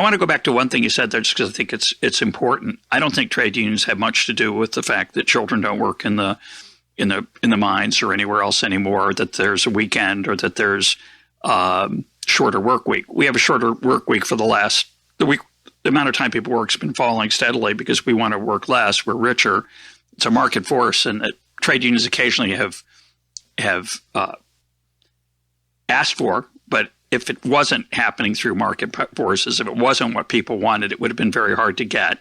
I want to go back to one thing you said there, just because I think it's important. I don't think trade unions have much to do with the fact that children don't work in the mines or anywhere else anymore, that there's a weekend, or that there's shorter work week. We have a shorter work week for the amount of time people work has been falling steadily because we want to work less. We're richer. It's a market force, and trade unions occasionally have asked for, but if it wasn't happening through market forces, if it wasn't what people wanted, it would have been very hard to get.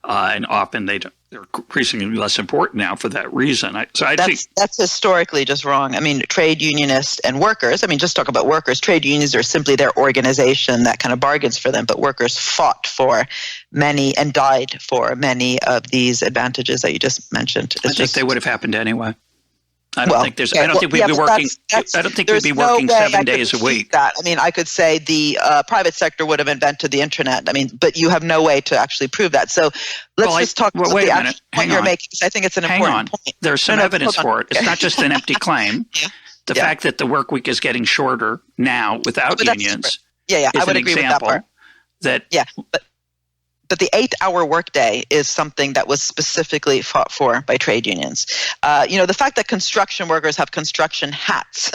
And often they're increasingly less important now for that reason. That's historically just wrong. I mean, trade unionists and workers, just talk about workers. Trade unions are simply their organization that kind of bargains for them, but workers fought for many and died for many of these advantages that you just mentioned. I think they would have happened anyway. I don't think we'd be working 7 days a week. I could say the private sector would have invented the internet. But you have no way to actually prove that. So let's talk about the actual point you're making, because I think it's an important point. There's some evidence for it. It's not just an empty claim. The fact that the work week is getting shorter now without unions. I would agree with that part. But the 8-hour workday is something that was specifically fought for by trade unions. The fact that construction workers have construction hats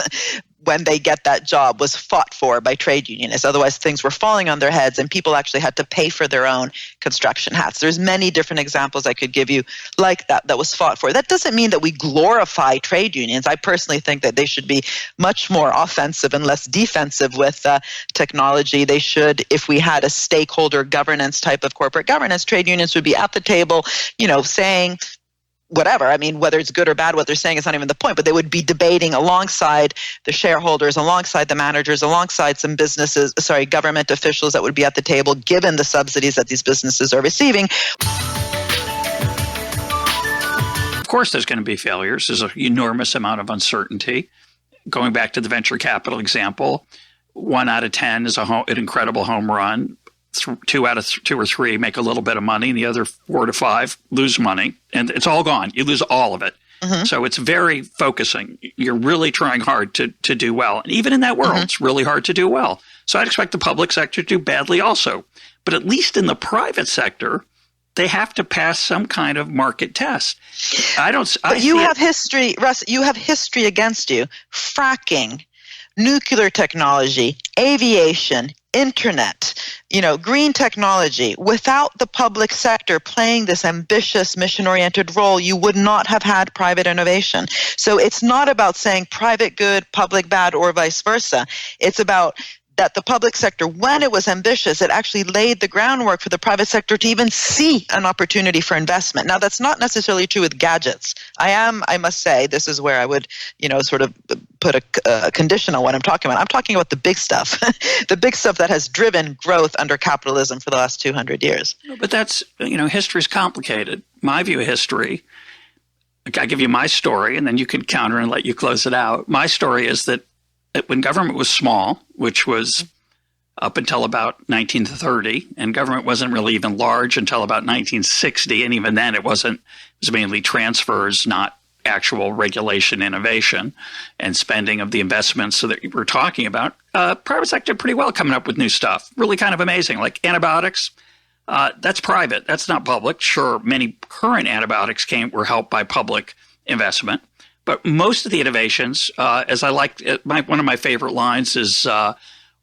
when they get that job was fought for by trade unionists. Otherwise, things were falling on their heads and people actually had to pay for their own construction hats. There's many different examples I could give you like that was fought for. That doesn't mean that we glorify trade unions. I personally think that they should be much more offensive and less defensive with technology. They should, if we had a stakeholder governance type of corporate governance, trade unions would be at the table, saying whatever. Whether it's good or bad, what they're saying is not even the point, but they would be debating alongside the shareholders, alongside the managers, alongside some government officials that would be at the table, given the subsidies that these businesses are receiving. Of course, there's going to be failures. There's an enormous amount of uncertainty. Going back to the venture capital example, 1 out of 10 is an incredible home run. 2 out of 2 or 3 make a little bit of money, and the other 4 to 5 lose money, and it's all gone. You lose all of it. Mm-hmm. So it's very focusing. You're really trying hard to do well. And even in that world, It's really hard to do well. So I'd expect the public sector to do badly also. But at least in the private sector, they have to pass some kind of market test. You have history, Russ, you have history against you. Fracking, nuclear technology, aviation, internet, green technology. Without the public sector playing this ambitious mission-oriented role, you would not have had private innovation. So it's not about saying private good, public bad, or vice versa. It's about that the public sector, when it was ambitious, it actually laid the groundwork for the private sector to even see an opportunity for investment. Now, that's not necessarily true with gadgets. I must say, this is where I would, sort of put a condition on what I'm talking about. I'm talking about the big stuff, the big stuff that has driven growth under capitalism for the last 200 years. But that's, history's complicated. My view of history, I give you my story, and then you can counter and let you close it out. My story is that when government was small, which was up until about 1930, and government wasn't really even large until about 1960, and even then it was mainly transfers, not actual regulation, innovation, and spending of the investments that we're talking about. Private sector pretty well coming up with new stuff, really kind of amazing, like antibiotics. That's private, that's not public. Sure, many current antibiotics were helped by public investment. But most of the innovations, as I like, one of my favorite lines is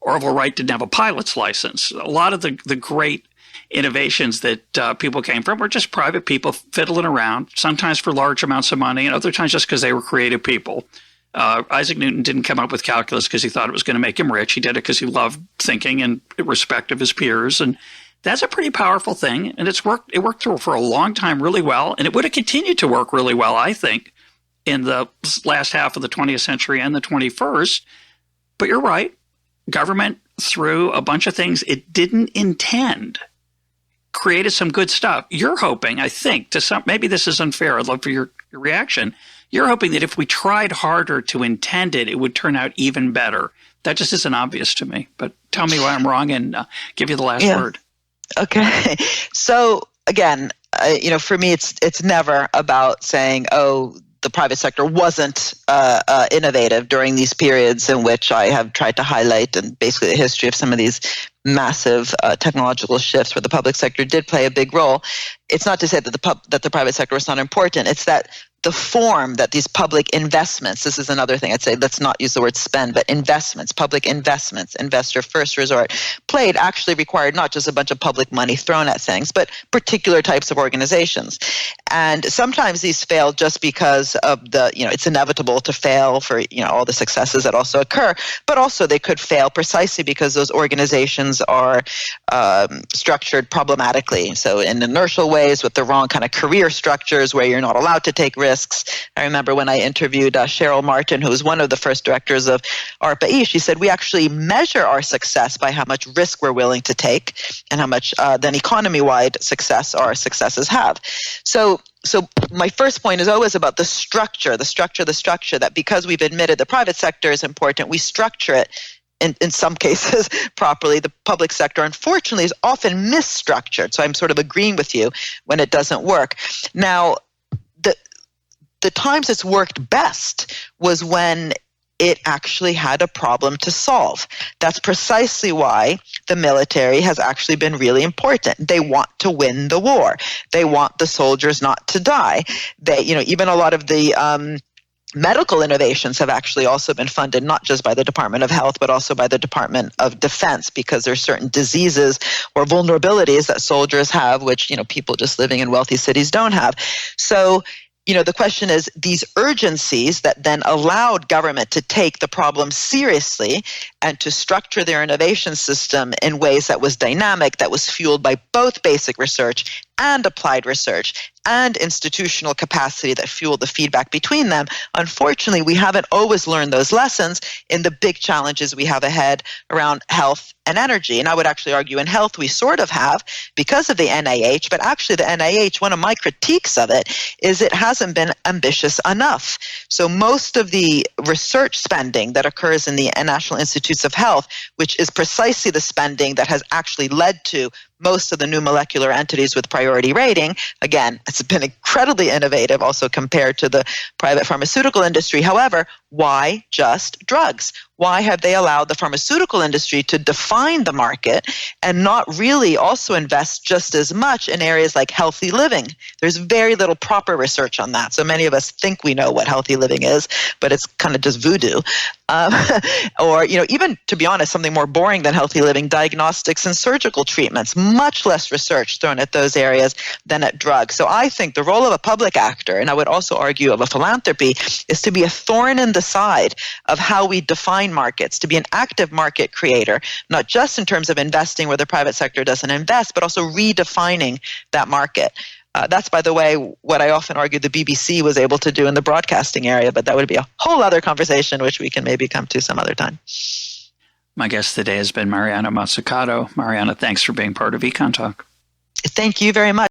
Orville Wright didn't have a pilot's license. A lot of the great innovations that people came from were just private people fiddling around, sometimes for large amounts of money, and other times just because they were creative people. Isaac Newton didn't come up with calculus because he thought it was going to make him rich. He did it because he loved thinking and respect of his peers. And that's a pretty powerful thing. And it worked for a long time really well. And it would have continued to work really well, I think, in the last half of the 20th century and the 21st. But you're right. Government, through a bunch of things it didn't intend, created some good stuff. You're hoping, I think, maybe this is unfair. I'd love for your reaction. You're hoping that if we tried harder to intend it, it would turn out even better. That just isn't obvious to me. But tell me why I'm wrong and give you the last word. Okay. So again, for me, it's never about saying, the private sector wasn't innovative during these periods in which I have tried to highlight, and basically the history of some of these massive technological shifts where the public sector did play a big role. It's not to say that the private sector was not important. It's that the form that these public investments, this is another thing I'd say, let's not use the word spend, but investments, public investments, investor first resort, played actually required not just a bunch of public money thrown at things, but particular types of organizations. And sometimes these fail just because of it's inevitable to fail for, all the successes that also occur, but also they could fail precisely because those organizations are structured problematically. So in inertial ways with the wrong kind of career structures where you're not allowed to take risks. I remember when I interviewed Cheryl Martin, who was one of the first directors of ARPA-E, she said, we actually measure our success by how much risk we're willing to take and how much then economy-wide success our successes have. So my first point is always about the structure, that because we've admitted the private sector is important, we structure it in some cases properly. The public sector, unfortunately, is often misstructured. So I'm sort of agreeing with you when it doesn't work. Now, the times it's worked best was when it actually had a problem to solve. That's precisely why the military has actually been really important. They want to win the war. They want the soldiers not to die. They, even a lot of the medical innovations have actually also been funded not just by the Department of Health, but also by the Department of Defense, because there's certain diseases or vulnerabilities that soldiers have, which, people just living in wealthy cities don't have. So, the question is these urgencies that then allowed government to take the problem seriously and to structure their innovation system in ways that was dynamic, that was fueled by both basic research and applied research and institutional capacity that fueled the feedback between them. Unfortunately, we haven't always learned those lessons in the big challenges we have ahead around health and energy. And I would actually argue in health we sort of have because of the NIH, but actually the NIH, one of my critiques of it is it hasn't been ambitious enough. So most of the research spending that occurs in the National Institutes of Health, which is precisely the spending that has actually led to most of the new molecular entities with priority rating, again, it's been incredibly innovative also compared to the private pharmaceutical industry. However, why just drugs? Why have they allowed the pharmaceutical industry to define the market and not really also invest just as much in areas like healthy living? There's very little proper research on that. So many of us think we know what healthy living is, but it's kind of just voodoo. Or, even to be honest, something more boring than healthy living, diagnostics and surgical treatments, much less research thrown at those areas than at drugs. So I think the role of a public actor, and I would also argue of a philanthropy, is to be a thorn in the side of how we define markets, to be an active market creator, not just in terms of investing where the private sector doesn't invest, but also redefining that market. That's, by the way, what I often argue the BBC was able to do in the broadcasting area, but that would be a whole other conversation, which we can maybe come to some other time. My guest today has been Marianna Mazzucato. Marianna, thanks for being part of Econ Talk. Thank you very much.